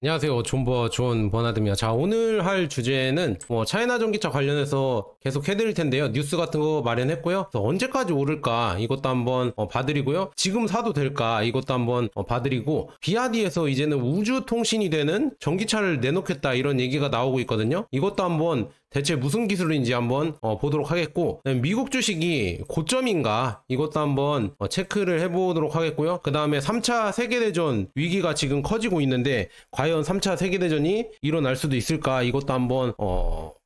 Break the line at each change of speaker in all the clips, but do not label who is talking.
안녕하세요. 존버 존 버나드입니다. 자, 오늘 할 주제는 차이나 전기차 관련해서 계속 해드릴 텐데요. 뉴스 같은 거 마련했고요. 그래서 언제까지 오를까 이것도 한번 봐드리고요. 지금 사도 될까 이것도 한번 봐드리고, 비아디에서 이제는 우주 통신이 되는 전기차를 내놓겠다 이런 얘기가 나오고 있거든요. 이것도 한번 대체 무슨 기술인지 한번 보도록 하겠고, 미국 주식이 고점인가 이것도 한번 체크를 해보도록 하겠고요. 그 다음에 3차 세계대전 위기가 지금 커지고 있는데 과연 3차 세계대전이 일어날 수도 있을까 이것도 한번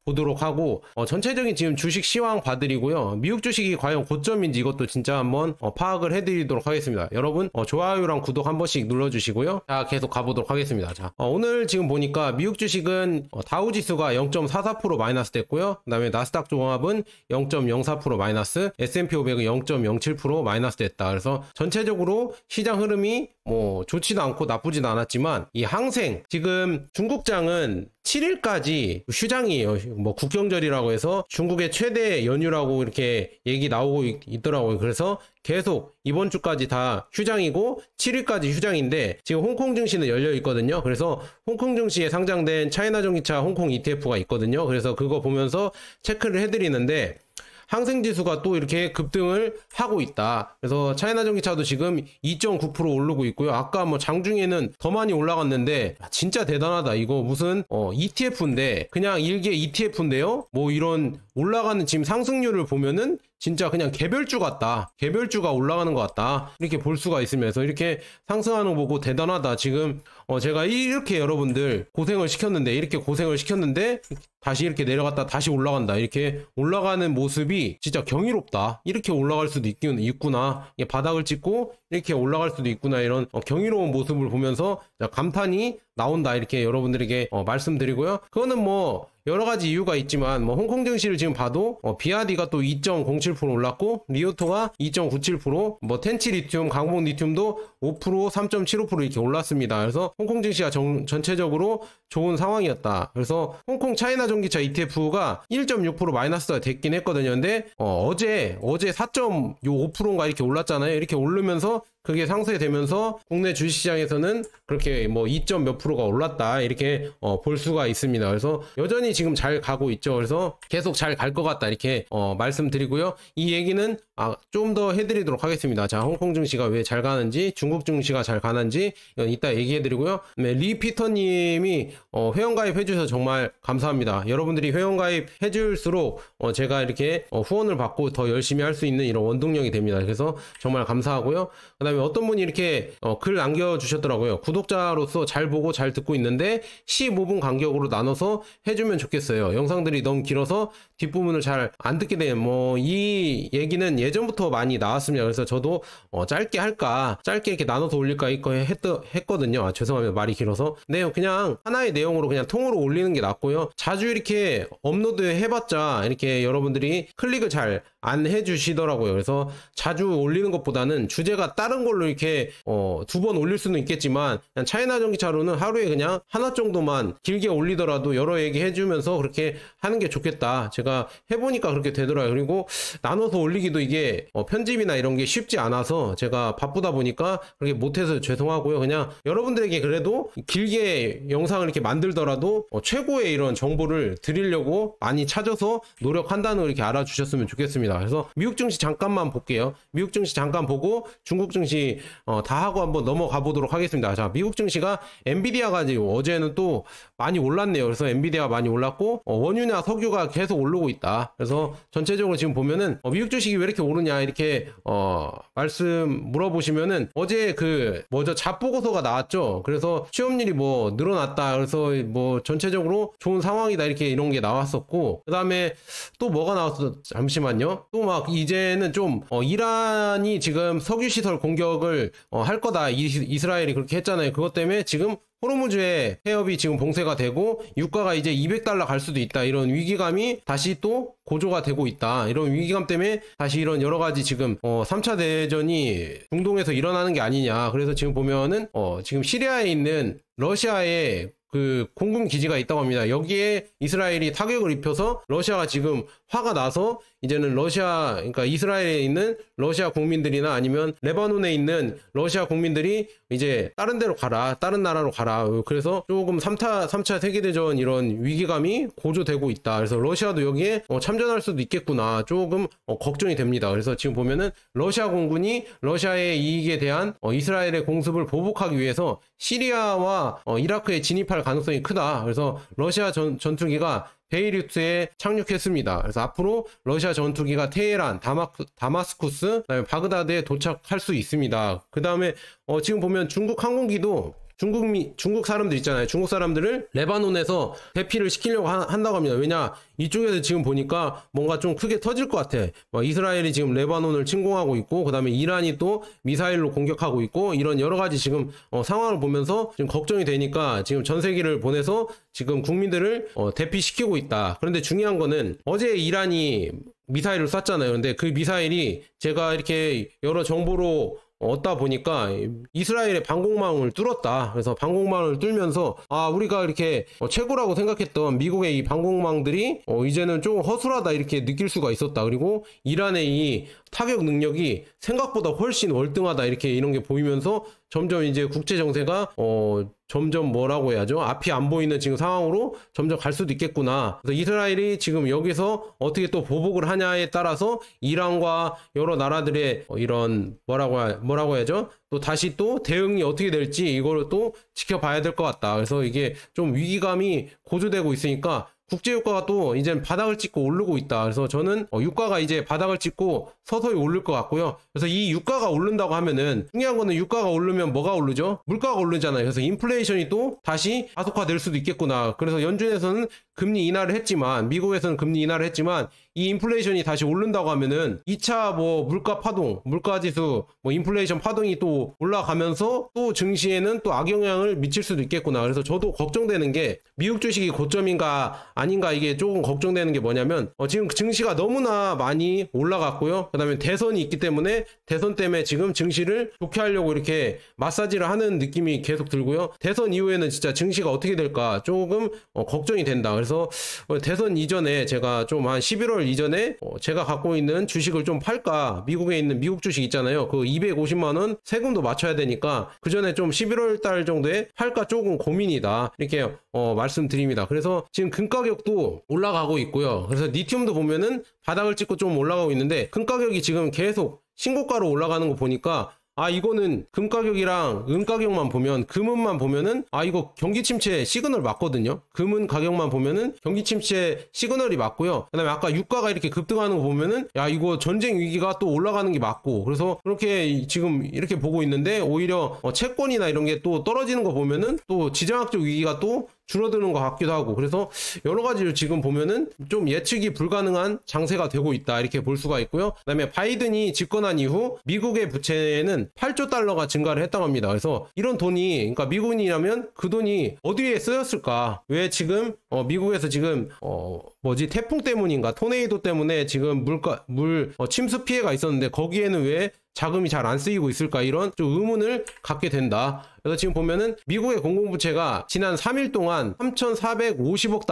보도록 하고, 전체적인 지금 주식 시황 봐드리고요. 미국 주식이 과연 고점인지 이것도 진짜 한번 파악을 해드리도록 하겠습니다. 여러분 좋아요랑 구독 한 번씩 눌러주시고요. 자, 계속 가보도록 하겠습니다. 자, 오늘 지금 보니까 미국 주식은 다우지수가 0.44% 마이너스 됐고요. 그 다음에 나스닥 종합은 0.04% 마이너스, S&P 500은 0.07% 마이너스 됐다. 그래서 전체적으로 시장 흐름이 좋지도 않고 나쁘지도 않았지만, 이 항생 지금 중국장은 7일까지 휴장이에요. 국경절이라고 해서 중국의 최대 연휴라고 이렇게 얘기 나오고 있더라고요. 그래서 계속 이번 주까지 다 휴장이고 7일까지 휴장인데, 지금 홍콩 증시는 열려 있거든요. 그래서 홍콩 증시에 상장된 차이나 전기차 홍콩 ETF가 있거든요. 그래서 그거 보면서 체크를 해드리는데, 항생지수가 또 이렇게 급등을 하고 있다. 그래서 차이나 전기차도 지금 2.9% 오르고 있고요. 아까 장중에는 더 많이 올라갔는데 진짜 대단하다. 이거 무슨 ETF인데, 그냥 일개 ETF인데요. 이런 올라가는 지금 상승률을 보면은 진짜 그냥 개별주 같다. 개별주가 올라가는 것 같다. 이렇게 볼 수가 있으면서 이렇게 상승하는 거 보고 대단하다. 지금 제가 이렇게 여러분들 고생을 시켰는데, 이렇게 고생을 시켰는데 다시 이렇게 내려갔다 다시 올라간다. 이렇게 올라가는 모습이 진짜 경이롭다. 이렇게 올라갈 수도 있구나. 바닥을 찍고 이렇게 올라갈 수도 있구나. 이런 경이로운 모습을 보면서 감탄이 나온다. 이렇게 여러분들에게 말씀드리고요. 그거는 여러 가지 이유가 있지만, 홍콩 증시를 지금 봐도 비아디가 또 2.07% 올랐고, 리오토가 2.97%, 텐치 리튬, 강봉 리튬도 5%, 3.75% 이렇게 올랐습니다. 그래서 홍콩 증시가 전체적으로 좋은 상황이었다. 그래서 홍콩 차이나 전기차 ETF가 1.6% 마이너스가 됐긴 했거든요. 근데 어제 4.5%인가 이렇게 올랐잖아요. 이렇게 오르면서 그게 상쇄되면서 국내 주식시장에서는 그렇게 2점 몇 프로가 올랐다 이렇게 볼 수가 있습니다. 그래서 여전히 지금 잘 가고 있죠. 그래서 계속 잘 갈 것 같다 이렇게 말씀드리고요. 이 얘기는 좀 더 해드리도록 하겠습니다. 자, 홍콩 증시가 왜 잘 가는지, 중국 증시가 잘 가는지 이건 이따 얘기해드리고요. 네, 리피터님이 회원가입 해주셔서 정말 감사합니다. 여러분들이 회원가입 해줄수록 제가 이렇게 후원을 받고 더 열심히 할 수 있는 이런 원동력이 됩니다. 그래서 정말 감사하고요. 그 다음에 어떤 분이 이렇게 글 남겨주셨더라고요. 구독자로서 잘 보고 잘 듣고 있는데 15분 간격으로 나눠서 해주면 좋겠어요. 영상들이 너무 길어서 뒷부분을 잘 안 듣게 되면, 이 얘기는 예전부터 많이 나왔습니다. 그래서 저도 짧게 할까, 짧게 이렇게 나눠서 올릴까 이거 했거든요. 죄송합니다. 말이 길어서. 네, 그냥 하나의 내용으로 그냥 통으로 올리는 게 낫고요. 자주 이렇게 업로드 해봤자 이렇게 여러분들이 클릭을 잘 안 해주시더라고요. 그래서 자주 올리는 것보다는 주제가 다른 걸로 이렇게 2번 올릴 수는 있겠지만, 그냥 차이나 전기차로는 하루에 그냥 하나 정도만 길게 올리더라도 여러 얘기 해주면서 그렇게 하는 게 좋겠다. 제가 해보니까 그렇게 되더라고요. 그리고 나눠서 올리기도 이게 편집이나 이런 게 쉽지 않아서 제가 바쁘다 보니까 그렇게 못해서 죄송하고요. 그냥 여러분들에게 그래도 길게 영상을 이렇게 만들더라도 최고의 이런 정보를 드리려고 많이 찾아서 노력한다는 걸 이렇게 알아주셨으면 좋겠습니다. 그래서 미국 증시 잠깐만 볼게요. 미국 증시 잠깐 보고 중국 증시 다 하고 한번 넘어가 보도록 하겠습니다. 자, 미국 증시가 엔비디아가 어제는 또 많이 올랐네요. 그래서 엔비디아가 많이 올랐고, 원유나 석유가 계속 오르고 있다. 그래서 전체적으로 지금 보면은 미국 주식이 왜 이렇게 오르냐 이렇게 말씀 물어보시면은, 어제 잡보고서가 나왔죠. 그래서 취업률이 늘어났다. 그래서 전체적으로 좋은 상황이다 이렇게 이런 게 나왔었고, 그 다음에 또 뭐가 나왔어? 잠시만요. 또 이제는 좀 이란이 지금 석유시설 공격을 할 거다. 이스라엘이 그렇게 했잖아요. 그것 때문에 지금 호르무즈의 해협이 지금 봉쇄가 되고 유가가 이제 200달러 갈 수도 있다. 이런 위기감이 다시 또 고조가 되고 있다. 이런 위기감 때문에 다시 이런 여러 가지 지금 3차 대전이 중동에서 일어나는 게 아니냐. 그래서 지금 보면은 지금 시리아에 있는 러시아의 그 공군 기지가 있다고 합니다. 여기에 이스라엘이 타격을 입혀서 러시아가 지금 화가 나서 이제는 러시아, 그러니까 이스라엘에 있는 러시아 국민들이나 아니면 레바논에 있는 러시아 국민들이 이제 다른 데로 가라, 다른 나라로 가라. 그래서 조금 3차 세계대전 이런 위기감이 고조되고 있다. 그래서 러시아도 여기에 참전할 수도 있겠구나. 조금 걱정이 됩니다. 그래서 지금 보면은 러시아 공군이 러시아의 이익에 대한 이스라엘의 공습을 보복하기 위해서 시리아와 이라크에 진입할 가능성이 크다. 그래서 러시아 전투기가 베이루트에 착륙했습니다. 그래서 앞으로 러시아 전투기가 테헤란, 다마스쿠스, 그다음에 바그다드에 도착할 수 있습니다. 그 다음에 지금 보면 중국 항공기도 중국 사람들 있잖아요. 중국 사람들을 레바논에서 대피를 시키려고 한다고 합니다. 왜냐, 이쪽에서 지금 보니까 뭔가 좀 크게 터질 것 같아. 이스라엘이 지금 레바논을 침공하고 있고, 그 다음에 이란이 또 미사일로 공격하고 있고, 이런 여러 가지 지금 상황을 보면서 지금 걱정이 되니까 지금 전세기를 보내서 지금 국민들을 대피시키고 있다. 그런데 중요한 거는 어제 이란이 미사일을 쐈잖아요. 근데 그 미사일이 제가 이렇게 여러 정보로 얻다 보니까 이스라엘의 방공망을 뚫었다. 그래서 방공망을 뚫면서 우리가 이렇게 최고라고 생각했던 미국의 이 방공망들이 이제는 좀 허술하다 이렇게 느낄 수가 있었다. 그리고 이란의 이 타격 능력이 생각보다 훨씬 월등하다 이렇게 이런 게 보이면서 점점 이제 국제 정세가 점점 뭐라고 해야죠? 앞이 안 보이는 지금 상황으로 점점 갈 수도 있겠구나. 그래서 이스라엘이 지금 여기서 어떻게 또 보복을 하냐에 따라서 이란과 여러 나라들의 이런 뭐라고 해야죠? 또 다시 또 대응이 어떻게 될지 이걸 또 지켜봐야 될 것 같다. 그래서 이게 좀 위기감이 고조되고 있으니까 국제유가가 또 이제 바닥을 찍고 오르고 있다. 그래서 저는 유가가 이제 바닥을 찍고 서서히 오를 것 같고요. 그래서 이 유가가 오른다고 하면은 중요한 거는 유가가 오르면 뭐가 오르죠? 물가가 오르잖아요. 그래서 인플레이션이 또 다시 가속화될 수도 있겠구나. 그래서 연준에서는 금리 인하를 했지만, 미국에서는 금리 인하를 했지만 이 인플레이션이 다시 오른다고 하면은 2차 물가 파동, 물가 지수, 인플레이션 파동이 또 올라가면서 또 증시에는 또 악영향을 미칠 수도 있겠구나. 그래서 저도 걱정되는 게 미국 주식이 고점인가 아닌가 이게 조금 걱정되는 게 뭐냐면 지금 증시가 너무나 많이 올라갔고요. 그 다음에 대선이 있기 때문에 대선 때문에 지금 증시를 좋게 하려고 이렇게 마사지를 하는 느낌이 계속 들고요. 대선 이후에는 진짜 증시가 어떻게 될까 조금 걱정이 된다. 그래서 대선 이전에 제가 좀 한 11월 이전에 제가 갖고 있는 주식을 좀 팔까, 미국에 있는 미국 주식 있잖아요. 그 250만원 세금도 맞춰야 되니까 그 전에 좀 11월 달 정도에 팔까 조금 고민이다 이렇게 말씀드립니다. 그래서 지금 금 가격도 올라가고 있고요. 그래서 리튬도 보면은 바닥을 찍고 좀 올라가고 있는데 금 가격이 지금 계속 신고가로 올라가는 거 보니까 이거는 금 가격이랑 은 가격만 보면, 금은만 보면은 이거 경기 침체 시그널 맞거든요. 금은 가격만 보면은 경기 침체 시그널이 맞고요. 그다음에 아까 유가가 이렇게 급등하는 거 보면은 이거 전쟁 위기가 또 올라가는 게 맞고, 그래서 그렇게 지금 이렇게 보고 있는데 오히려 채권이나 이런 게 또 떨어지는 거 보면은 또 지정학적 위기가 또 줄어드는 것 같기도 하고, 그래서 여러 가지를 지금 보면은 좀 예측이 불가능한 장세가 되고 있다 이렇게 볼 수가 있고요. 그다음에 바이든이 집권한 이후 미국의 부채는 8조 달러가 증가를 했다고 합니다. 그래서 이런 돈이, 그러니까 미국인이라면 그 돈이 어디에 쓰였을까? 왜 지금 미국에서 지금 태풍 때문인가, 토네이도 때문에 지금 침수 피해가 있었는데 거기에는 왜 자금이 잘 안 쓰이고 있을까, 이런 좀 의문을 갖게 된다. 그래서 지금 보면은 미국의 공공부채가 지난 3일 동안 3,450억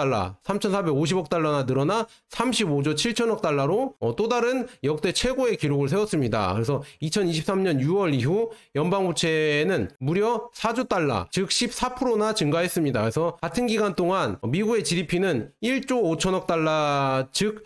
달러나 늘어나 35조 7천억 달러로 또 다른 역대 최고의 기록을 세웠습니다. 그래서 2023년 6월 이후 연방부채는 무려 4조 달러, 즉 14%나 증가했습니다. 그래서 같은 기간 동안 미국의 GDP는 1조 5천억 달러, 즉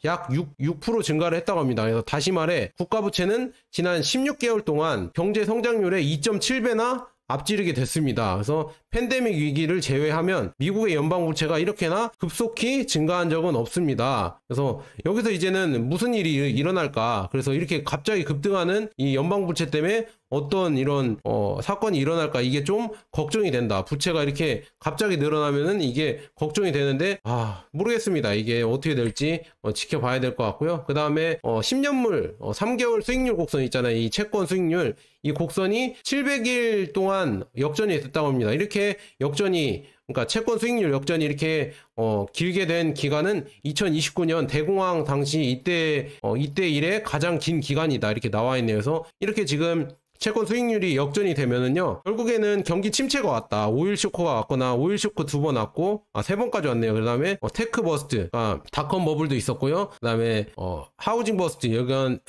약 6% 증가를 했다고 합니다. 그래서 다시 말해 국가부채는 지난 16개월 동안 경제 성장률의 2.7배나 앞지르게 됐습니다. 그래서 팬데믹 위기를 제외하면 미국의 연방부채가 이렇게나 급속히 증가한 적은 없습니다. 그래서 여기서 이제는 무슨 일이 일어날까, 그래서 이렇게 갑자기 급등하는 이 연방부채 때문에 어떤 이런 사건이 일어날까, 이게 좀 걱정이 된다. 부채가 이렇게 갑자기 늘어나면은 이게 걱정이 되는데 모르겠습니다. 이게 어떻게 될지 지켜봐야 될 것 같고요. 그 다음에 10년물 3개월 수익률 곡선 있잖아요. 이 채권 수익률, 이 곡선이 700일 동안 역전이 됐다고 합니다. 이렇게 역전이, 그러니까 채권 수익률 역전이 이렇게 길게 된 기간은 2029년 대공황 당시 이때 이래 가장 긴 기간이다 이렇게 나와 있네요. 그래서 이렇게 지금 채권 수익률이 역전이 되면은요, 결국에는 경기 침체가 왔다. 오일 쇼크가 왔거나 오일 쇼크 2번 왔고, 3번까지 왔네요. 그 다음에 테크 버스트, 닷컴 버블도 있었고요. 그 다음에 하우징 버스트, 여기는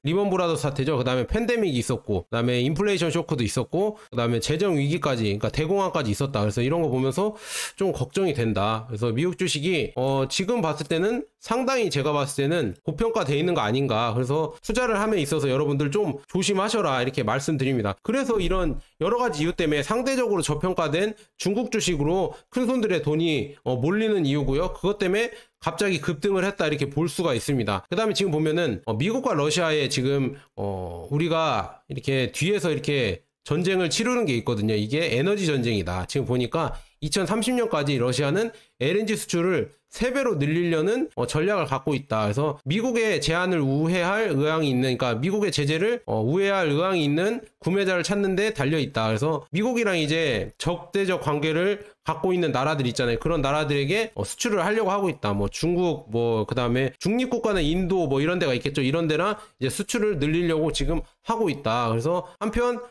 리먼 브라더스 사태죠. 그 다음에 팬데믹이 있었고, 그 다음에 인플레이션 쇼크도 있었고, 그 다음에 재정 위기까지, 그러니까 대공황까지 있었다. 그래서 이런 거 보면서 좀 걱정이 된다. 그래서 미국 주식이 지금 봤을 때는 상당히 제가 봤을 때는 고평가돼 있는 거 아닌가. 그래서 투자를 함에 있어서 여러분들 좀 조심하셔라 이렇게 말씀드립니다. 그래서 이런 여러 가지 이유 때문에 상대적으로 저평가된 중국 주식으로 큰 손들의 돈이 몰리는 이유고요. 그것 때문에 갑자기 급등을 했다 이렇게 볼 수가 있습니다. 그 다음에 지금 보면은 미국과 러시아의 지금 우리가 이렇게 뒤에서 이렇게 전쟁을 치르는 게 있거든요. 이게 에너지 전쟁이다. 지금 보니까 2030년까지 러시아는 LNG 수출을 3배로 늘리려는 전략을 갖고 있다. 그래서 미국의 제한을 우회할 의향이 있는, 그러니까 미국의 제재를 우회할 의향이 있는 구매자를 찾는데 달려있다. 그래서 미국이랑 이제 적대적 관계를 갖고 있는 나라들 있잖아요. 그런 나라들에게 수출을 하려고 하고 있다. 뭐 중국, 그 다음에 중립국가는 인도 이런 데가 있겠죠. 이런 데나 이제 수출을 늘리려고 지금 하고 있다. 그래서 한편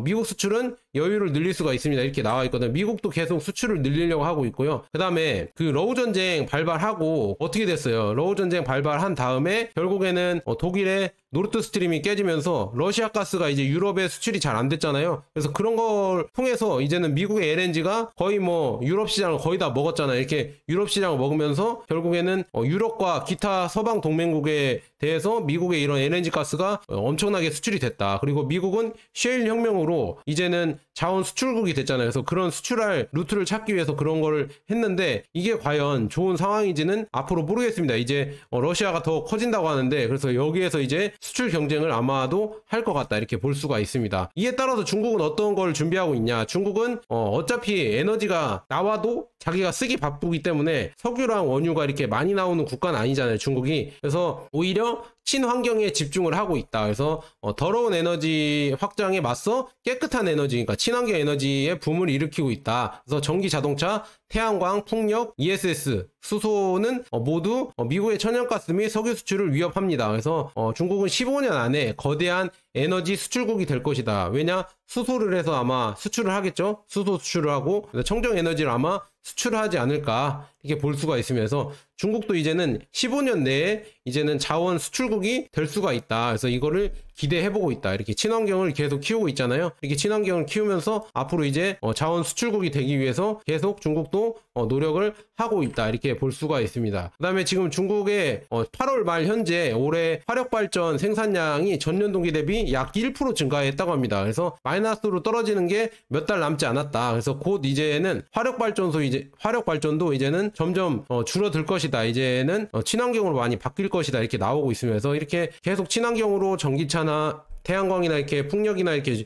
미국 수출은 여유를 늘릴 수가 있습니다. 이렇게 나와 있거든요. 미국도 계속 수출을 늘리려고 하고 있고요. 그 다음에 그 러우 전쟁 발발하고 어떻게 됐어요? 러우 전쟁 발발한 다음에 결국에는 독일의 노르트 스트림이 깨지면서 러시아 가스가 이제 유럽에 수출이 잘 안 됐잖아요. 그래서 그런 걸 통해서 이제는 미국의 LNG가 거의 유럽 시장을 거의 다 먹었잖아요. 이렇게 유럽 시장을 먹으면서 결국에는 유럽과 기타 서방 동맹국에 대해서 미국의 이런 LNG 가스가 엄청나게 수출이 됐다. 그리고 미국은 셰일 혁명으로 이제는 자원 수출국이 됐잖아요. 그래서 그런 수출할 루트를 찾기 위해서 그런 거를 했는데 이게 과연 좋은 상황인지는 앞으로 모르겠습니다. 이제 러시아가 더 커진다고 하는데 그래서 여기에서 이제 수출 경쟁을 아마도 할 것 같다 이렇게 볼 수가 있습니다. 이에 따라서 중국은 어떤 걸 준비하고 있냐. 중국은 어차피 에너지가 나와도 자기가 쓰기 바쁘기 때문에 석유랑 원유가 이렇게 많이 나오는 국가는 아니잖아요. 중국이. 그래서 오히려 친환경에 집중을 하고 있다. 그래서 더러운 에너지 확장에 맞서 깨끗한 에너지, 그러니까 친환경 에너지의 붐을 일으키고 있다. 그래서 전기 자동차, 태양광, 풍력, ESS, 수소는 모두 미국의 천연가스 및 석유 수출을 위협합니다. 그래서 중국은 15년 안에 거대한 에너지 수출국이 될 것이다. 왜냐? 수소를 해서 아마 수출을 하겠죠? 수소 수출을 하고 청정 에너지를 아마 수출을 하지 않을까 이렇게 볼 수가 있으면서 중국도 이제는 15년 내에 이제는 자원 수출국이 될 수가 있다. 그래서 이거를 기대해보고 있다. 이렇게 친환경을 계속 키우고 있잖아요. 이렇게 친환경을 키우면서 앞으로 이제 자원 수출국이 되기 위해서 계속 중국도 노력을 하고 있다. 이렇게 볼 수가 있습니다. 그 다음에 지금 중국의 8월 말 현재 올해 화력발전 생산량이 전년 동기 대비 약 1% 증가했다고 합니다. 그래서 마이너스로 떨어지는 게 몇 달 남지 않았다. 그래서 곧 이제는 화력발전도 이제는 점점 줄어들 것이다. 이제는 친환경으로 많이 바뀔 것이다. 이렇게 나오고 있으면서 이렇게 계속 친환경으로 전기차나 태양광이나 이렇게 풍력이나 이렇게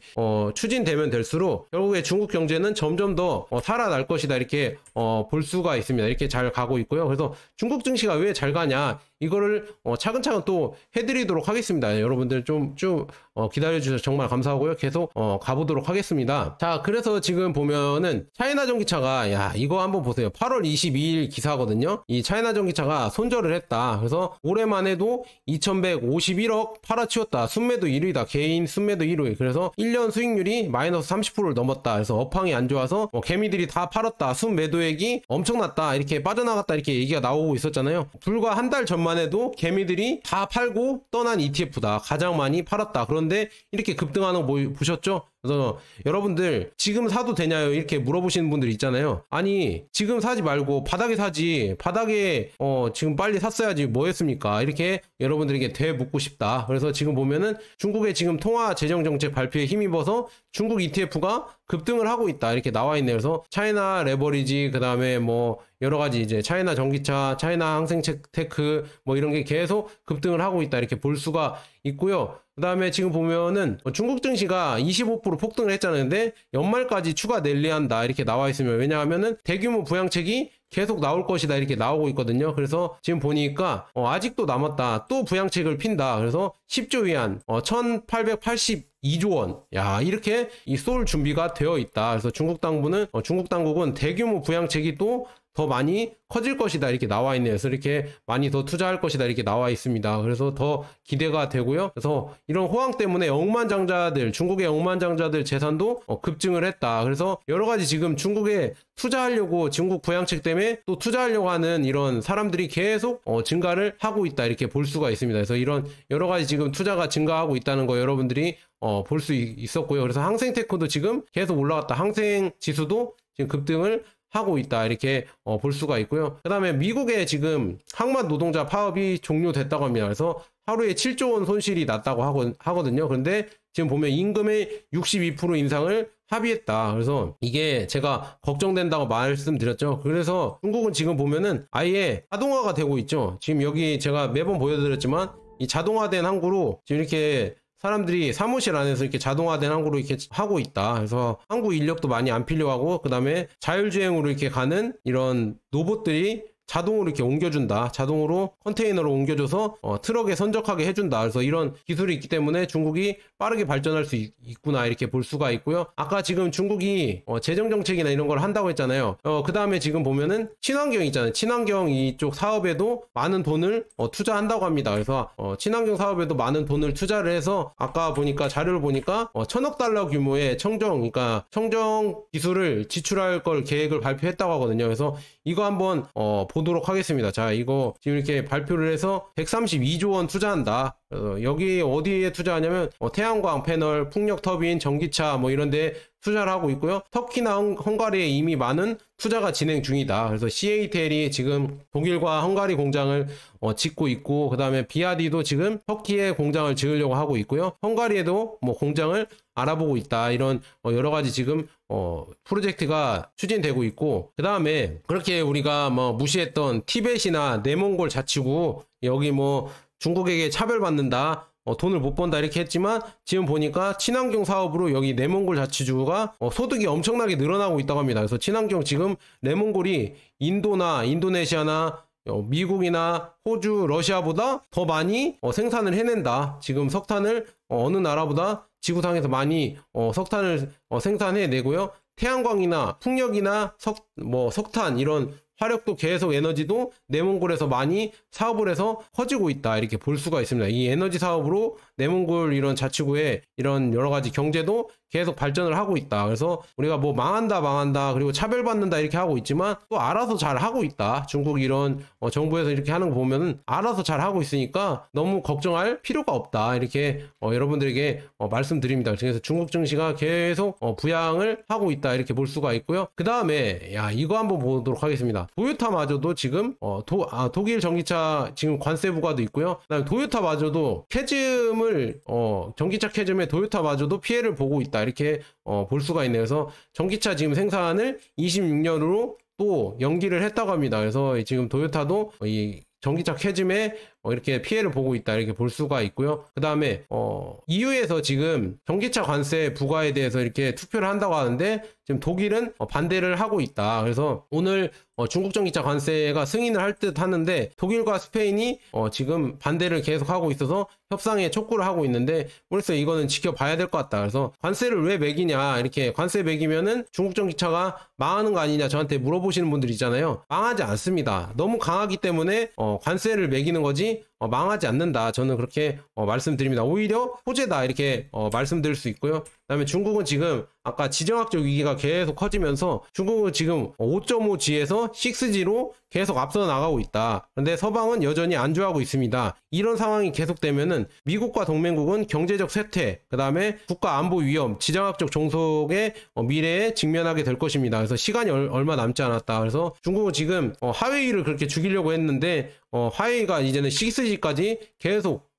추진되면 될수록 결국에 중국 경제는 점점 더 살아날 것이다 이렇게 볼 수가 있습니다. 이렇게 잘 가고 있고요. 그래서 중국 증시가 왜 잘 가냐 이거를 차근차근 또 해드리도록 하겠습니다. 여러분들 좀 기다려주셔서 정말 감사하고요. 계속 가보도록 하겠습니다. 자, 그래서 지금 보면은 차이나 전기차가 이거 한번 보세요. 8월 22일 기사거든요. 이 차이나 전기차가 손절을 했다. 그래서 올해만 해도 2151억 팔아치웠다. 순매도 1위다. 개인 순매도 1위. 그래서 1년 수익률이 마이너스 30%를 넘었다. 그래서 업황이 안 좋아서 개미들이 다 팔았다. 순매도액이 엄청났다. 이렇게 빠져나갔다. 이렇게 얘기가 나오고 있었잖아요. 불과 한 달 전만 해도 개미들이 다 팔고 떠난 ETF다. 가장 많이 팔았다. 그런데 이렇게 급등하는 거 보셨죠? 그래서 여러분들 지금 사도 되냐요? 이렇게 물어보시는 분들 있잖아요. 아니 지금 사지 말고 바닥에 사지. 바닥에 지금 빨리 샀어야지 뭐 했습니까? 이렇게 여러분들에게 되묻고 싶다. 그래서 지금 보면은 중국의 지금 통화 재정 정책 발표에 힘입어서 중국 ETF가 급등을 하고 있다. 이렇게 나와 있네요. 그래서 차이나 레버리지 그다음에 여러 가지 이제 차이나 전기차, 차이나 항생테크 이런 게 계속 급등을 하고 있다. 이렇게 볼 수가 있고요. 그 다음에 지금 보면은 중국 증시가 25% 폭등을 했잖아요. 근데 연말까지 추가 랠리한다 이렇게 나와 있으면 왜냐하면은 대규모 부양책이 계속 나올 것이다 이렇게 나오고 있거든요. 그래서 지금 보니까 아직도 남았다. 또 부양책을 핀다. 그래서 10조 위안 1882조 원. 이렇게 쏠 준비가 되어 있다. 그래서 중국 당국은 대규모 부양책이 또 더 많이 커질 것이다 이렇게 나와 있네요. 그래서 이렇게 많이 더 투자할 것이다 이렇게 나와 있습니다. 그래서 더 기대가 되고요. 그래서 이런 호황 때문에 억만장자들, 중국의 억만장자들 재산도 급증을 했다. 그래서 여러 가지 지금 중국에 투자하려고, 중국 부양책 때문에 또 투자하려고 하는 이런 사람들이 계속 증가를 하고 있다 이렇게 볼 수가 있습니다. 그래서 이런 여러 가지 지금 투자가 증가하고 있다는 거 여러분들이 볼 수 있었고요. 그래서 항생테크도 지금 계속 올라갔다. 항생 지수도 지금 급등을 하고 있다 이렇게 볼 수가 있고요. 그 다음에 미국의 지금 항만 노동자 파업이 종료됐다고 합니다. 그래서 하루에 7조 원 손실이 났다고 하거든요. 그런데 지금 보면 임금의 62% 인상을 합의했다. 그래서 이게 제가 걱정된다고 말씀드렸죠. 그래서 중국은 지금 보면은 아예 자동화가 되고 있죠. 지금 여기 제가 매번 보여드렸지만 이 자동화된 항구로 지금 이렇게 사람들이 사무실 안에서 이렇게 자동화된 항구로 이렇게 하고 있다. 그래서 항구 인력도 많이 안 필요하고, 그 다음에 자율주행으로 이렇게 가는 이런 로봇들이 자동으로 이렇게 옮겨준다. 자동으로 컨테이너로 옮겨줘서 트럭에 선적하게 해준다. 그래서 이런 기술이 있기 때문에 중국이 빠르게 발전할 수 있구나 이렇게 볼 수가 있고요. 아까 지금 중국이 재정정책이나 이런 걸 한다고 했잖아요. 그 다음에 지금 보면은 친환경 있잖아요. 친환경 이쪽 사업에도 많은 돈을 투자한다고 합니다. 그래서 친환경 사업에도 많은 돈을 투자를 해서 아까 보니까 자료를 보니까 1000억 달러 규모의 그러니까 청정 기술을 지출할 걸 계획을 발표했다고 하거든요. 그래서 이거 한번 보도록 하겠습니다. 자, 이거 지금 이렇게 발표를 해서 132조 원 투자한다. 여기 어디에 투자하냐면 태양광 패널, 풍력 터빈, 전기차 뭐 이런 데 투자를 하고 있고요. 터키나 헝가리에 이미 많은 투자가 진행 중이다. 그래서 CATL이 지금 독일과 헝가리 공장을 짓고 있고, 그 다음에 BRD도 지금 터키에 공장을 지으려고 하고 있고요. 헝가리에도 뭐 공장을 알아보고 있다. 이런 여러 가지 지금 프로젝트가 추진되고 있고, 그 다음에 그렇게 우리가 뭐 무시했던 티벳이나 내몽골 자치구, 여기 뭐 중국에게 차별받는다, 돈을 못 번다 이렇게 했지만 지금 보니까 친환경 사업으로 여기 내몽골 자치주가 소득이 엄청나게 늘어나고 있다고 합니다. 그래서 친환경 지금 내몽골이 인도나 인도네시아나 미국이나 호주, 러시아보다 더 많이 생산을 해낸다. 지금 석탄을 어느 나라보다 지구상에서 많이 석탄을 생산해내고요. 태양광이나 풍력이나 석탄 이런 화력도 계속 에너지도 내몽골에서 많이 사업을 해서 커지고 있다 이렇게 볼 수가 있습니다. 이 에너지 사업으로 내몽골 이런 자치구의 이런 여러 가지 경제도 계속 발전을 하고 있다. 그래서 우리가 뭐 망한다 그리고 차별받는다 이렇게 하고 있지만 또 알아서 잘 하고 있다. 중국 이런 정부에서 이렇게 하는 거 보면은 알아서 잘 하고 있으니까 너무 걱정할 필요가 없다 이렇게 여러분들에게 말씀드립니다. 그래서 중국 증시가 계속 부양을 하고 있다 이렇게 볼 수가 있고요. 그 다음에 이거 한번 보도록 하겠습니다. 토요타마저도 지금 독일 전기차 지금 관세 부과도 있고요. 그다음에 토요타마저도 캐즘을 전기차 캐즘에 토요타마저도 피해를 보고 있다 이렇게 볼 수가 있네요. 그래서 전기차 지금 생산을 26년으로 또 연기를 했다고 합니다. 그래서 지금 토요타도 이 전기차 캐즘에 이렇게 피해를 보고 있다 이렇게 볼 수가 있고요. 그 다음에 EU에서 지금 전기차 관세 부과에 대해서 이렇게 투표를 한다고 하는데 지금 독일은 반대를 하고 있다. 그래서 오늘 중국 전기차 관세가 승인을 할 듯 하는데 독일과 스페인이 지금 반대를 계속 하고 있어서 협상에 촉구를 하고 있는데, 그래서 이거는 지켜봐야 될 것 같다. 그래서 관세를 왜 매기냐, 이렇게 관세 매기면은 중국 전기차가 망하는 거 아니냐 저한테 물어보시는 분들 있잖아요. 망하지 않습니다. 너무 강하기 때문에 관세를 매기는 거지 망하지 않는다. 저는 그렇게 말씀드립니다. 오히려 호재다 이렇게 말씀드릴 수 있고요. 그 다음에 중국은 지금 아까 지정학적 위기가 계속 커지면서 중국은 지금 5.5G에서 6G로 계속 앞서 나가고 있다. 그런데 서방은 여전히 안주하고 있습니다. 이런 상황이 계속되면은 미국과 동맹국은 경제적 쇠퇴, 그 다음에 국가 안보 위험, 지정학적 종속의 미래에 직면하게 될 것입니다. 그래서 시간이 얼마 남지 않았다. 그래서 중국은 지금 화웨이를 그렇게 죽이려고 했는데 화웨이가 이제는 6G까지 계속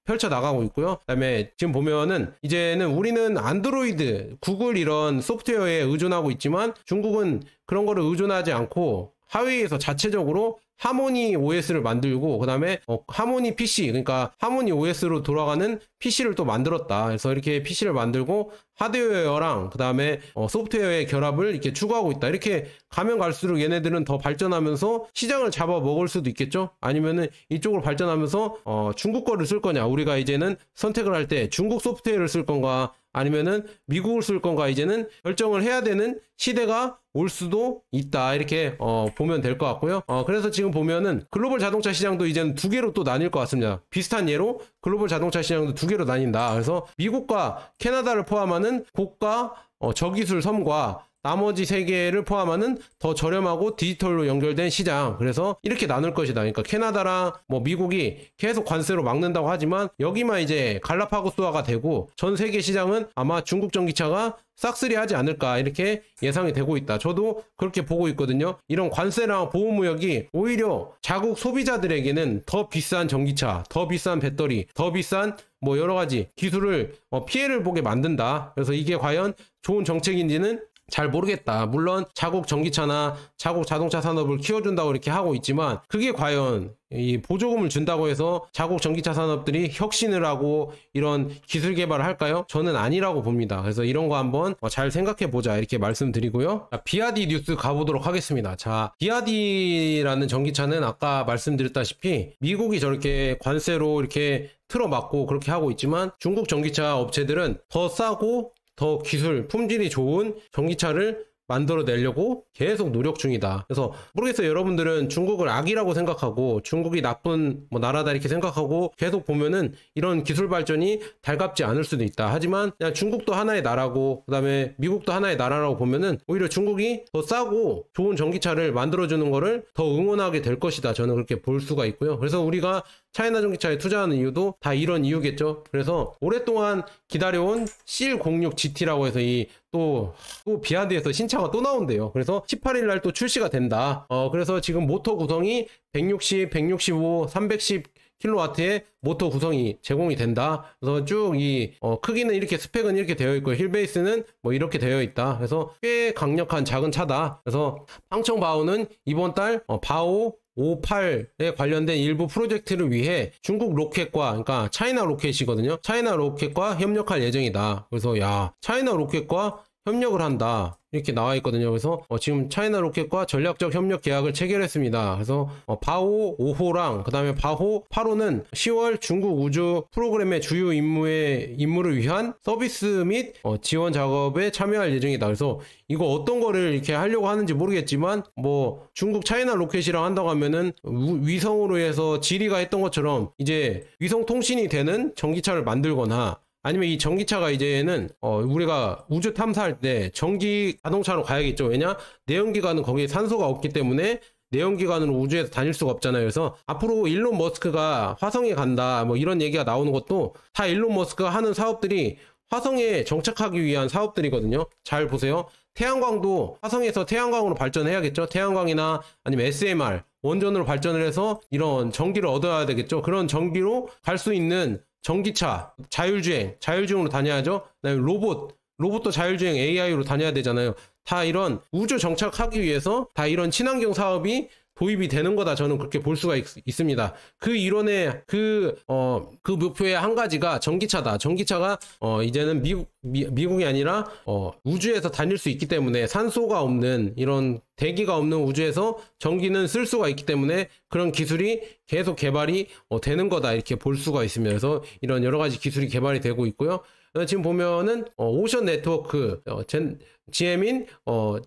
펼쳐 나가고 있고요. 그다음에 지금 보면은 이제는 우리는 안드로이드, 구글 이런 소프트웨어에 의존하고 있지만 중국은 그런 거를 의존하지 않고 하웨이에서 자체적으로 하모니 OS를 만들고 그 다음에 하모니 PC, 그러니까 하모니 OS로 돌아가는 PC를 또 만들었다. 그래서 이렇게 PC를 만들고 하드웨어랑 그 다음에 소프트웨어의 결합을 이렇게 추구하고 있다. 이렇게 가면 갈수록 얘네들은 더 발전하면서 시장을 잡아먹을 수도 있겠죠. 아니면은 이쪽으로 발전하면서 중국 거를 쓸 거냐, 우리가 이제는 선택을 할 때 중국 소프트웨어를 쓸 건가 아니면은 미국을 쓸 건가 이제는 결정을 해야 되는 시대가 올 수도 있다. 이렇게 보면 될 것 같고요. 그래서 지금 보면은 글로벌 자동차 시장도 이제는 두 개로 또 나뉠 것 같습니다. 비슷한 예로 글로벌 자동차 시장도 두 개로 나뉜다. 그래서 미국과 캐나다를 포함하는 고가 저기술 섬과 나머지 세 개를 포함하는 더 저렴하고 디지털로 연결된 시장. 그래서 이렇게 나눌 것이다. 그러니까 캐나다랑 미국이 계속 관세로 막는다고 하지만 여기만 이제 갈라파고스화가 되고 전 세계 시장은 아마 중국 전기차가 싹쓸이 하지 않을까 이렇게 예상이 되고 있다. 저도 그렇게 보고 있거든요. 이런 관세랑 보호무역이 오히려 자국 소비자들에게는 더 비싼 전기차, 더 비싼 배터리, 더 비싼 여러 가지 기술을 피해를 보게 만든다. 그래서 이게 과연 좋은 정책인지는 잘 모르겠다. 물론 자국 전기차나 자국 자동차 산업을 키워준다고 이렇게 하고 있지만 그게 과연 이 보조금을 준다고 해서 자국 전기차 산업들이 혁신을 하고 이런 기술 개발을 할까요? 저는 아니라고 봅니다. 그래서 이런 거 한번 잘 생각해 보자 이렇게 말씀드리고요. 자, 비아디 뉴스 가보도록 하겠습니다. 자, 비아디라는 전기차는 아까 말씀드렸다시피 미국이 저렇게 관세로 이렇게 틀어막고 그렇게 하고 있지만 중국 전기차 업체들은 더 싸고 더 기술, 품질이 좋은 전기차를 만들어내려고 계속 노력 중이다. 그래서 모르겠어요. 여러분들은 중국을 악이라고 생각하고 중국이 나쁜 나라다 이렇게 생각하고 계속 보면은 이런 기술 발전이 달갑지 않을 수도 있다. 하지만 그냥 중국도 하나의 나라고 그 다음에 미국도 하나의 나라라고 보면은 오히려 중국이 더 싸고 좋은 전기차를 만들어주는 거를 더 응원하게 될 것이다. 저는 그렇게 볼 수가 있고요. 그래서 우리가 차이나 전기차에 투자하는 이유도 다 이런 이유겠죠. 그래서 오랫동안 기다려온 CL06GT라고 해서 또 비아디에서 신차가 또 나온대요. 그래서 18일 날 또 출시가 된다. 그래서 지금 모터 구성이 160, 165, 310kW의 모터 구성이 제공이 된다. 그래서 쭉 크기는 이렇게 스펙은 이렇게 되어 있고 휠베이스는 이렇게 되어 있다. 그래서 꽤 강력한 작은 차다. 그래서 황청 바오는 이번 달 바오 58에 관련된 일부 프로젝트를 위해 중국 로켓과 그러니까 차이나 로켓이거든요. 차이나 로켓과 협력할 예정이다. 그래서 차이나 로켓과 협력을 한다 이렇게 나와 있거든요. 그래서 지금 차이나 로켓과 전략적 협력 계약을 체결했습니다. 그래서 바오 5호랑 그 다음에 바오 8호는 10월 중국 우주 프로그램의 주요 임무를 위한 서비스 및 지원 작업에 참여할 예정이다. 그래서 이거 어떤 거를 이렇게 하려고 하는지 모르겠지만 중국 차이나 로켓이랑 한다고 하면은 위성으로 해서 지리가 했던 것처럼 이제 위성 통신이 되는 전기차를 만들거나 아니면 이 전기차가 이제는 우리가 우주 탐사할 때 전기 자동차로 가야겠죠. 왜냐? 내연기관은 거기에 산소가 없기 때문에 내연기관으로 우주에서 다닐 수가 없잖아요. 그래서 앞으로 일론 머스크가 화성에 간다 이런 얘기가 나오는 것도 다 일론 머스크가 하는 사업들이 화성에 정착하기 위한 사업들이거든요. 잘 보세요. 태양광도 화성에서 태양광으로 발전해야겠죠. 태양광이나 아니면 SMR 원전으로 발전을 해서 이런 전기를 얻어야 되겠죠. 그런 전기로 갈 수 있는 전기차, 자율주행으로 다녀야죠. 그다음에 로봇도 자율주행 AI로 다녀야 되잖아요. 다 이런 우주 정착하기 위해서 다 이런 친환경 사업이 도입이 되는 거다. 저는 그렇게 볼 수가 있습니다. 그 이론의 그 목표의 한 가지가 전기차다. 전기차가 이제는 미국이 아니라 우주에서 다닐 수 있기 때문에 산소가 없는 이런 대기가 없는 우주에서 전기는 쓸 수가 있기 때문에 그런 기술이 계속 개발이 되는 거다. 이렇게 볼 수가 있습니다. 그래서 이런 여러 가지 기술이 개발이 되고 있고요. 지금 보면은 오션 네트워크 GM인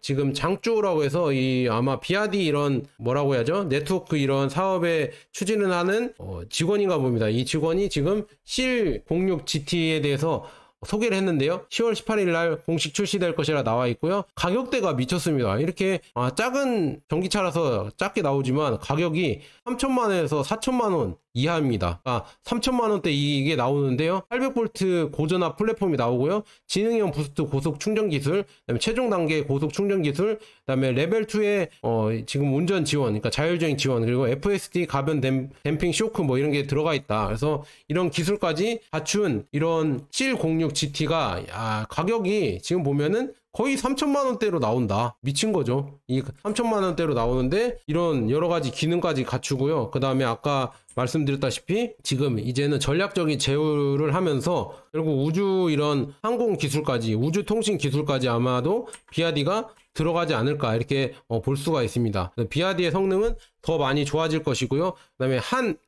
지금 장쭈라고 해서 아마 비아디 이런 뭐라고 해야죠? 네트워크 이런 사업에 추진을 하는 직원인가 봅니다. 이 직원이 지금 CL06GT에 대해서 소개를 했는데요. 10월 18일 날 공식 출시될 것이라 나와 있고요. 가격대가 미쳤습니다. 이렇게 작은 전기차라서 작게 나오지만 가격이 3천만 원에서 4천만 원 이하입니다. 3천만 원대 이게 나오는데요. 800V 고전압 플랫폼이 나오고요. 지능형 부스트 고속 충전 기술, 그다음에 최종 단계 고속 충전 기술, 그다음에 레벨 2의 지금 운전 지원, 그러니까 자율주행 지원, 그리고 FSD 가변 댐핑 쇼크 이런 게 들어가 있다. 그래서 이런 기술까지 갖춘 이런 CL06GT가 가격이 지금 보면은 거의 3천만 원대로 나온다. 미친 거죠. 이 3천만 원대로 나오는데 이런 여러 가지 기능까지 갖추고요. 그 다음에 아까 말씀드렸다시피 지금 이제는 전략적인 제휴를 하면서 결국 우주 이런 항공 기술까지, 우주 통신 기술까지 아마도 비아디가 들어가지 않을까 이렇게 볼 수가 있습니다. 비아디의 성능은 더 많이 좋아질 것이고요. 그 다음에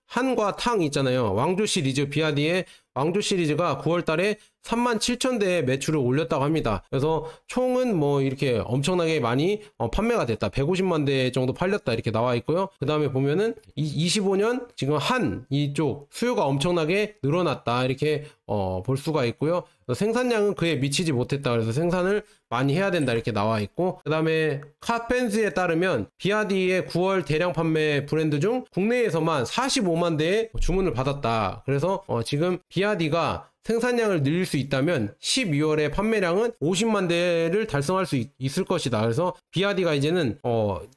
한과 탕 있잖아요. 왕조 시리즈, 비아디의 왕조 시리즈가 9월 달에 37,000대의 매출을 올렸다고 합니다. 그래서 총은 뭐 이렇게 엄청나게 많이 판매가 됐다. 150만 대 정도 팔렸다 이렇게 나와 있고요. 그 다음에 보면은 25년 지금 이쪽 수요가 엄청나게 늘어났다 이렇게 볼 수가 있고요. 생산량은 그에 미치지 못했다. 그래서 생산을 많이 해야 된다 이렇게 나와 있고, 그 다음에 카펜스에 따르면 비아디의 9월 대량 판매 브랜드 중 국내에서만 45만 대의 주문을 받았다. 그래서 지금 비아디가 생산량을 늘릴 수 있다면 12월에 판매량은 50만 대를 달성할 수 있을 것이다. 그래서 비아디가 이제는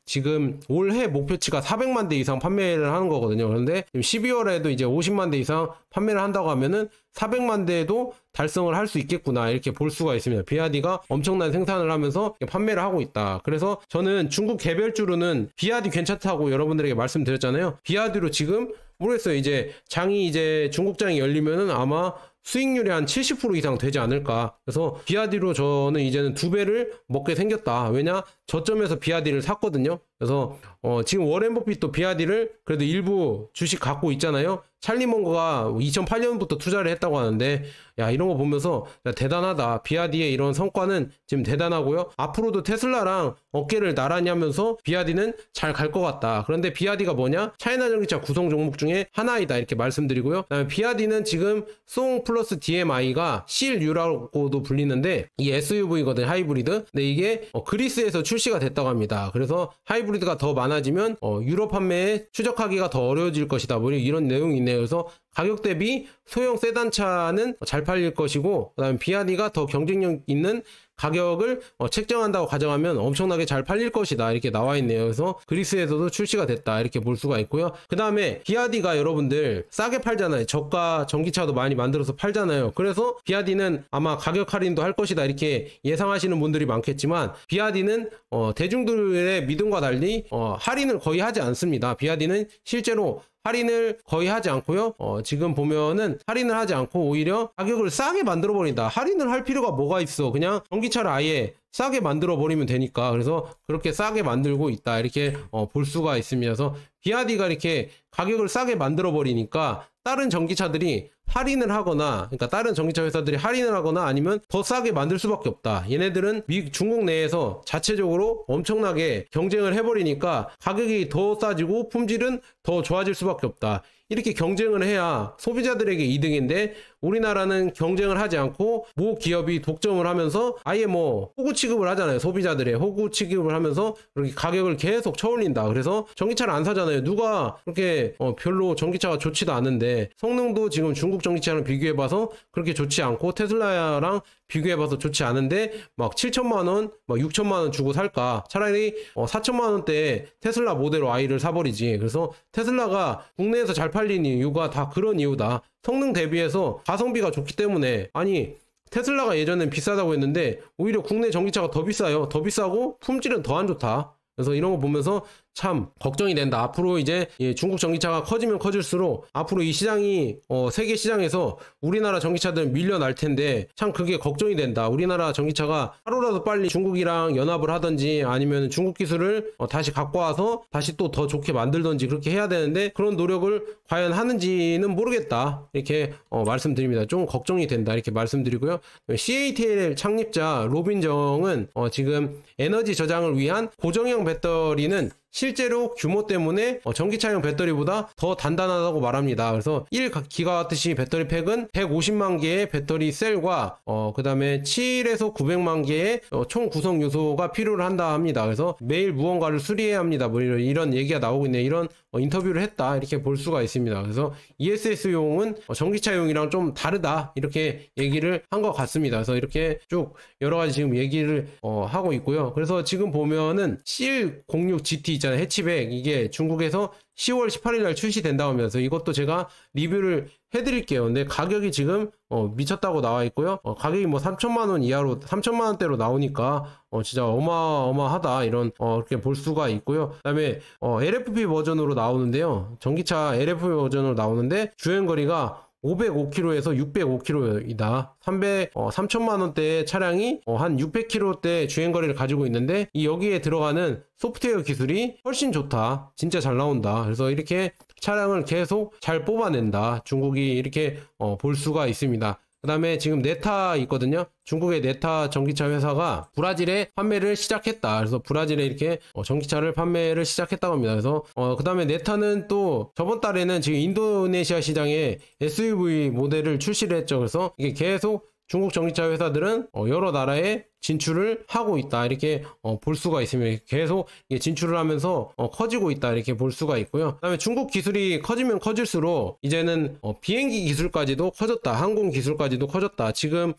지금 올해 목표치가 400만 대 이상 판매를 하는 거거든요. 그런데 12월에도 이제 50만 대 이상 판매를 한다고 하면은 400만 대도 달성을 할 수 있겠구나 이렇게 볼 수가 있습니다. 비아디가 엄청난 생산을 하면서 판매를 하고 있다. 그래서 저는 중국 개별주로는 비아디 괜찮다고 여러분들에게 말씀드렸잖아요. 비아디로 지금 모르겠어요. 이제 장이 이제 중국장이 열리면은 아마 수익률이 한 70% 이상 되지 않을까. 그래서 비아디로 저는 이제는 2배를 먹게 생겼다. 왜냐? 저점에서 비아디를 샀거든요. 그래서 지금 워렌 버핏도 비아디를 그래도 일부 주식 갖고 있잖아요. 찰리 멍거가 2008년부터 투자를 했다고 하는데, 야, 이런 거 보면서 야, 대단하다. 비아디의 이런 성과는 지금 대단하고요. 앞으로도 테슬라랑 어깨를 나란히 하면서 비아디는 잘 갈 것 같다. 그런데 비아디가 뭐냐? 차이나 전기차 구성 종목 중에 하나이다 이렇게 말씀드리고요. 그다음에 비아디는 지금 송 플러스 DMI가 CLU라고도 불리는데 이 SUV거든, 하이브리드. 근데 이게 그리스에서 출시가 됐다고 합니다. 그래서 하이브리드가 더 많아지면 유럽 판매에 추적하기가 더 어려워질 것이다. 뭐 이런 내용이 있네요. 그래서 가격 대비 소형 세단차는 잘 팔릴 것이고, 그 다음에 비아디가 더 경쟁력 있는 가격을 책정한다고 가정하면 엄청나게 잘 팔릴 것이다 이렇게 나와 있네요. 그래서 그리스에서도 출시가 됐다 이렇게 볼 수가 있고요. 그 다음에 비아디가 여러분들 싸게 팔잖아요. 저가 전기차도 많이 만들어서 팔잖아요. 그래서 비아디는 아마 가격 할인도 할 것이다 이렇게 예상하시는 분들이 많겠지만, 비아디는 대중들의 믿음과 달리 할인을 거의 하지 않습니다. 비아디는 실제로 할인을 거의 하지 않고요. 지금 보면은 할인을 하지 않고 오히려 가격을 싸게 만들어 버린다. 할인을 할 필요가 뭐가 있어. 그냥 전기차를 아예 싸게 만들어 버리면 되니까. 그래서 그렇게 싸게 만들고 있다 이렇게 볼 수가 있습니다. 그래서 비아디가 이렇게 가격을 싸게 만들어 버리니까 다른 전기차들이 할인을 하거나, 그러니까 다른 전기차 회사들이 할인을 하거나 아니면 더 싸게 만들 수밖에 없다. 얘네들은 중국 내에서 자체적으로 엄청나게 경쟁을 해버리니까 가격이 더 싸지고 품질은 더 좋아질 수밖에 없다. 이렇게 경쟁을 해야 소비자들에게 이득인데, 우리나라는 경쟁을 하지 않고 모 기업이 독점을 하면서 아예 뭐 호구 취급을 하잖아요. 소비자들의 호구 취급을 하면서 그렇게 가격을 계속 쳐올린다. 그래서 전기차를 안 사잖아요. 누가 그렇게 별로 전기차가 좋지도 않은데, 성능도 지금 중국 전기차랑 비교해봐서 그렇게 좋지 않고 테슬라랑 비교해봐서 좋지 않은데 막 7천만 원, 막 6천만 원 주고 살까? 차라리 4천만 원대에 테슬라 모델 Y를 사버리지. 그래서 테슬라가 국내에서 잘 팔리는 이유가 다 그런 이유다. 성능 대비해서 가성비가 좋기 때문에. 아니, 테슬라가 예전엔 비싸다고 했는데 오히려 국내 전기차가 더 비싸요. 더 비싸고 품질은 더 안 좋다. 그래서 이런 거 보면서 참 걱정이 된다. 앞으로 이제 중국 전기차가 커지면 커질수록 앞으로 이 시장이 세계 시장에서 우리나라 전기차들은 밀려날 텐데 참 그게 걱정이 된다. 우리나라 전기차가 하루라도 빨리 중국이랑 연합을 하든지 아니면 중국 기술을 다시 갖고 와서 다시 또 더 좋게 만들든지 그렇게 해야 되는데, 그런 노력을 과연 하는지는 모르겠다 이렇게 말씀드립니다. 좀 걱정이 된다 이렇게 말씀드리고요. CATL 창립자 로빈 정은 지금 에너지 저장을 위한 고정형 배터리는 실제로 규모 때문에 전기차용 배터리보다 더 단단하다고 말합니다. 그래서 1기가와트시 배터리 팩은 150만 개의 배터리 셀과 그 다음에 7에서 900만 개의 총 구성 요소가 필요를 한다 합니다. 그래서 매일 무언가를 수리해야 합니다. 뭐 이런 얘기가 나오고 있네. 이런 인터뷰를 했다 이렇게 볼 수가 있습니다. 그래서 ESS용은 전기차용이랑 좀 다르다 이렇게 얘기를 한 것 같습니다. 그래서 이렇게 쭉 여러 가지 지금 얘기를 하고 있고요. 그래서 지금 보면은 CL06GT 있잖아요. 해치백. 이게 중국에서 10월 18일 날 출시된다고 하면서 이것도 제가 리뷰를 해드릴게요. 근데 가격이 지금 미쳤다고 나와 있고요. 가격이 뭐 3천만 원 이하로 3천만 원대로 나오니까 진짜 어마어마하다 이런 이렇게 볼 수가 있고요. 그다음에 LFP 버전으로 나오는데요. 전기차 LFP 버전으로 나오는데 주행거리가 505km에서 605km이다. 3천만 원대의 차량이 한 600km대 주행거리를 가지고 있는데 이 여기에 들어가는 소프트웨어 기술이 훨씬 좋다. 진짜 잘 나온다. 그래서 이렇게 차량을 계속 잘 뽑아낸다. 중국이 이렇게 볼 수가 있습니다. 그 다음에 지금 네타 있거든요. 중국의 네타 전기차 회사가 브라질에 판매를 시작했다. 그래서 브라질에 이렇게 전기차를 판매를 시작했다고 합니다. 그래서 그 다음에 네타는 또 저번 달에는 지금 인도네시아 시장에 SUV 모델을 출시를 했죠. 그래서 이게 계속 중국 전기차 회사들은 여러 나라에 진출을 하고 있다 이렇게 볼 수가 있습니다. 계속 진출을 하면서 커지고 있다 이렇게 볼 수가 있고요. 그 다음에 중국 기술이 커지면 커질수록 이제는 비행기 기술까지도 커졌다. 항공 기술까지도 커졌다. 지금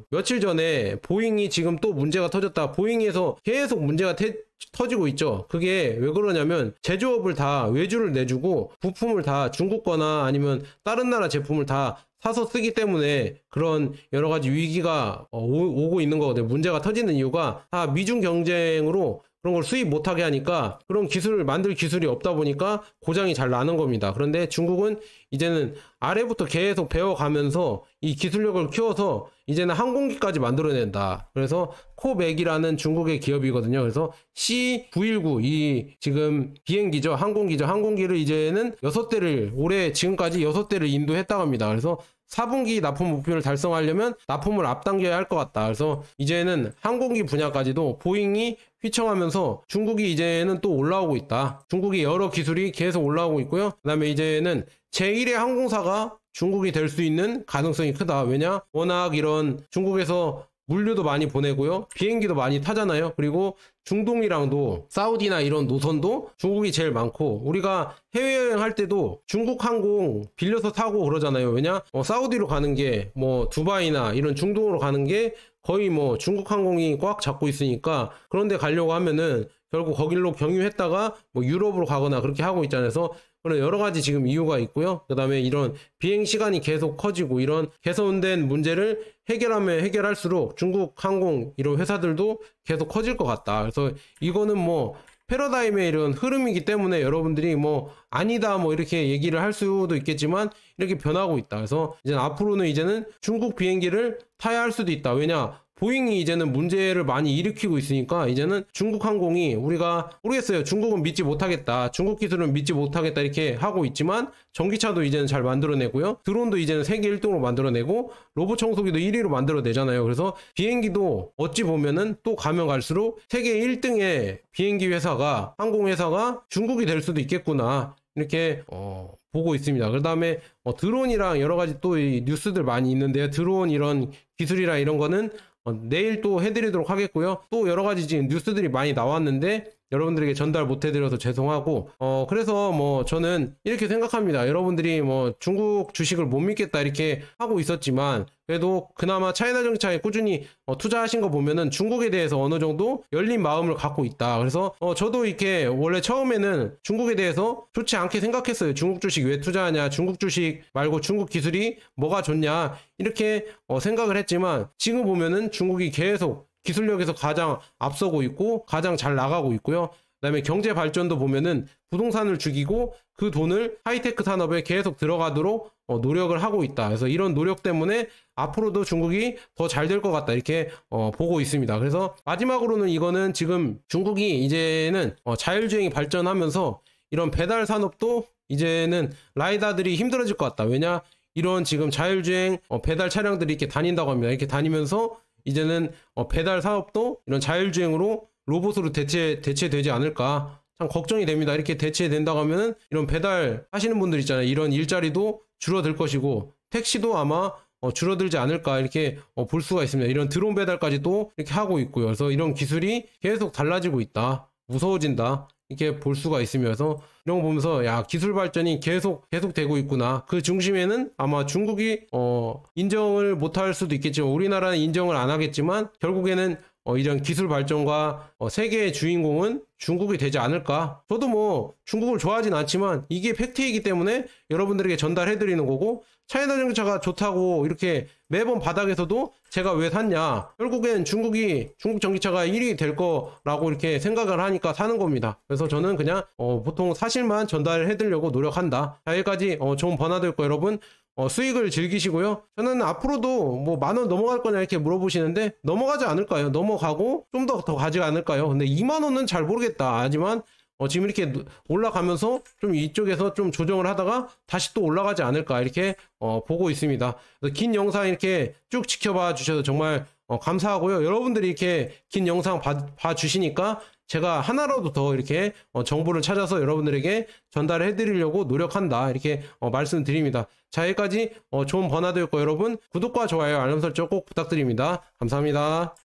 며칠 전에 보잉이 지금 또 문제가 터졌다. 보잉에서 계속 문제가 터지고 있죠. 그게 왜 그러냐면 제조업을 다 외주를 내주고 부품을 다 중국 거나 아니면 다른 나라 제품을 다 사서 쓰기 때문에 그런 여러 가지 위기가 오고 있는 거거든요. 문제가 터지는 이유가 다 미중 경쟁으로 그런 걸 수입 못하게 하니까 그런 기술을 만들 기술이 없다 보니까 고장이 잘 나는 겁니다. 그런데 중국은 이제는 아래부터 계속 배워가면서 이 기술력을 키워서 이제는 항공기까지 만들어낸다. 그래서 코맥이라는 중국의 기업이거든요. 그래서 C919 이 지금 비행기죠. 항공기죠. 항공기를 이제는 6대를 올해 지금까지 6대를 인도했다고 합니다. 그래서 4분기 납품 목표를 달성하려면 납품을 앞당겨야 할 것 같다. 그래서 이제는 항공기 분야까지도 보잉이 휘청하면서 중국이 이제는 또 올라오고 있다. 중국이 여러 기술이 계속 올라오고 있고요. 그 다음에 이제는 제1의 항공사가 중국이 될 수 있는 가능성이 크다. 왜냐? 워낙 이런 중국에서 물류도 많이 보내고요. 비행기도 많이 타잖아요. 그리고 중동이랑도 사우디나 이런 노선도 중국이 제일 많고 우리가 해외여행 할 때도 중국 항공 빌려서 타고 그러잖아요. 왜냐? 사우디로 가는 게 뭐 두바이나 이런 중동으로 가는 게 거의 뭐 중국 항공이 꽉 잡고 있으니까 그런데 가려고 하면은 결국 거길로 경유했다가 뭐 유럽으로 가거나 그렇게 하고 있잖아요. 그래서 그런 여러 가지 지금 이유가 있고요. 그 다음에 이런 비행 시간이 계속 커지고 이런 개선된 문제를 해결하면 해결할수록 중국 항공 이런 회사들도 계속 커질 것 같다. 그래서 이거는 뭐 패러다임의 이런 흐름이기 때문에 여러분들이 뭐 아니다 뭐 이렇게 얘기를 할 수도 있겠지만 이렇게 변하고 있다. 그래서 이제 앞으로는 이제는 중국 비행기를 타야 할 수도 있다. 왜냐? 보잉이 이제는 문제를 많이 일으키고 있으니까 이제는 중국 항공이 우리가 모르겠어요. 중국은 믿지 못하겠다. 중국 기술은 믿지 못하겠다 이렇게 하고 있지만 전기차도 이제는 잘 만들어내고요. 드론도 이제는 세계 1등으로 만들어내고 로봇 청소기도 1위로 만들어내잖아요. 그래서 비행기도 어찌 보면은 또 가면 갈수록 세계 1등의 비행기 회사가 항공회사가 중국이 될 수도 있겠구나. 이렇게 보고 있습니다. 그 다음에 드론이랑 여러 가지 또 이 뉴스들 많이 있는데요. 드론 이런 기술이랑 이런 거는 내일 또 해드리도록 하겠고요. 또 여러 가지 지금 뉴스들이 많이 나왔는데 여러분들에게 전달 못 해드려서 죄송하고 그래서 뭐 저는 이렇게 생각합니다. 여러분들이 뭐 중국 주식을 못 믿겠다 이렇게 하고 있었지만 그래도 그나마 차이나 전기차에 꾸준히 투자하신 거 보면은 중국에 대해서 어느 정도 열린 마음을 갖고 있다. 그래서 저도 이렇게 원래 처음에는 중국에 대해서 좋지 않게 생각했어요. 중국 주식 왜 투자하냐, 중국 주식 말고 중국 기술이 뭐가 좋냐 이렇게 생각을 했지만 지금 보면은 중국이 계속 기술력에서 가장 앞서고 있고 가장 잘 나가고 있고요. 그다음에 경제 발전도 보면은 부동산을 죽이고 그 돈을 하이테크 산업에 계속 들어가도록 노력을 하고 있다. 그래서 이런 노력 때문에 앞으로도 중국이 더 잘 될 것 같다 이렇게 보고 있습니다. 그래서 마지막으로는 이거는 지금 중국이 이제는 자율주행이 발전하면서 이런 배달 산업도 이제는 라이다들이 힘들어질 것 같다. 왜냐? 이런 지금 자율주행 배달 차량들이 이렇게 다닌다고 합니다. 이렇게 다니면서 이제는 배달 사업도 이런 자율주행으로 로봇으로 대체되지 않을까 참 걱정이 됩니다. 이렇게 대체된다고 하면은 이런 배달 하시는 분들 있잖아요. 이런 일자리도 줄어들 것이고 택시도 아마 줄어들지 않을까 이렇게 볼 수가 있습니다. 이런 드론 배달까지도 이렇게 하고 있고요. 그래서 이런 기술이 계속 달라지고 있다. 무서워진다. 이렇게 볼 수가 있으면서 이런 거 보면서 야 기술 발전이 계속 되고 있구나. 그 중심에는 아마 중국이 인정을 못할 수도 있겠지만 우리나라는 인정을 안 하겠지만 결국에는 이런 기술 발전과 세계의 주인공은 중국이 되지 않을까. 저도 뭐 중국을 좋아하진 않지만 이게 팩트이기 때문에 여러분들에게 전달해 드리는 거고, 차이나 전기차가 좋다고 이렇게 매번 바닥에서도 제가 왜 샀냐, 결국엔 중국 전기차가 1위 될 거라고 이렇게 생각을 하니까 사는 겁니다. 그래서 저는 그냥 보통 사실만 전달해 드리려고 노력한다. 자, 여기까지 좋은 번화될 거 여러분, 수익을 즐기시고요. 저는 앞으로도 뭐 10,000원 넘어갈 거냐 이렇게 물어보시는데, 넘어가지 않을까요? 넘어가고 좀 더 가지 않을까요? 근데 20,000원은 잘 모르겠다. 하지만 지금 이렇게 올라가면서 좀 이쪽에서 좀 조정을 하다가 다시 또 올라가지 않을까 이렇게 보고 있습니다. 긴 영상 이렇게 쭉 지켜봐 주셔서 정말 감사하고요. 여러분들이 이렇게 긴 영상 봐 주시니까 제가 하나라도 더 이렇게 정보를 찾아서 여러분들에게 전달해 드리려고 노력한다, 이렇게 말씀드립니다. 자, 여기까지 좋은 번화되었고 여러분, 구독과 좋아요 알람 설정 꼭 부탁드립니다. 감사합니다.